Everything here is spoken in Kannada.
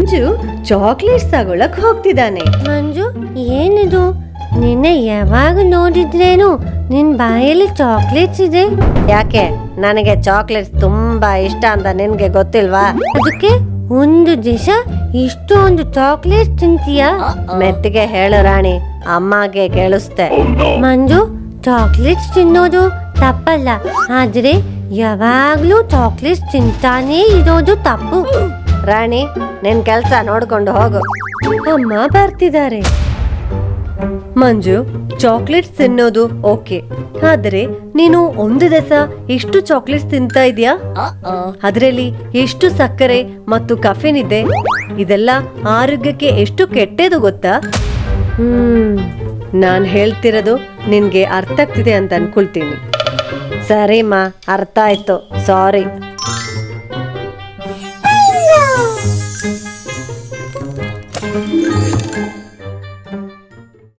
ಮಂಜು ಚಾಕ್ಲೇಟ್ಸ್ ತಗೊಳಕ್ ಹೋಗ್ತಿದ್ದಾನೆ. ಮಂಜು, ಏನಿದು? ನಿನ್ನೆ ಯಾವಾಗ ನೋಡಿದ್ರೇನು ನಿನ್ ಬಾಯಲ್ಲಿ ಚಾಕ್ಲೇಟ್ಸ್ ಇದೆ. ಯಾಕೆ, ನನಗೆ ಚಾಕ್ಲೇಟ್ಸ್ ತುಂಬಾ ಇಷ್ಟ ಅಂತ ನಿನ್ಗೆ ಗೊತ್ತಿಲ್ವಾ? ಅದಕ್ಕೆ ಒಂದು ದಿವಸ ಇಷ್ಟೊಂದು ಚಾಕ್ಲೇಟ್ಸ್ ತಿಂತೀಯಾ? ಮೆತ್ತಿಗೆ ಹೇಳು ರಾಣಿ, ಅಮ್ಮಗೆ ಕೇಳಿಸ್ತೆ. ಮಂಜು, ಚಾಕ್ಲೇಟ್ಸ್ ತಿನ್ನೋದು ತಪ್ಪಲ್ಲ, ಆದ್ರೆ ಯಾವಾಗ್ಲೂ ಚಾಕ್ಲೇಟ್ಸ್ ತಿಂತಾನೇ ಇರೋದು ತಪ್ಪು. ರಾಣಿ, ನಿನ್ ಕೆಲ್ಸ ನೋಡ್ಕೊಂಡು ಹೋಗು. ಅಮ್ಮ ಬರ್ತಿದ್ದಾರೆ. ಮಂಜು, ಚಾಕ್ಲೇಟ್ಸ್ ತಿನ್ನೋದು ಓಕೆ, ಆದ್ರೆ ನೀನು ಒಂದು ದಿವಸ ಎಷ್ಟು ಚಾಕ್ಲೇಟ್ಸ್ ತಿಂತಾ ಇದೀಯಾ? ಅದರಲ್ಲಿ ಎಷ್ಟು ಸಕ್ಕರೆ ಮತ್ತು ಕಫೆನ್ ಇದೆ, ಇದೆಲ್ಲ ಆರೋಗ್ಯಕ್ಕೆ ಎಷ್ಟು ಕೆಟ್ಟದು ಗೊತ್ತಾ? ನಾನ್ ಹೇಳ್ತಿರೋದು ನಿನ್ಗೆ ಅರ್ಥ ಆಗ್ತಿದೆ ಅಂತ ಅನ್ಕೊಳ್ತೀನಿ. ಸರಿಮ್ಮ, ಅರ್ಥ ಆಯ್ತು, ಸಾರಿ.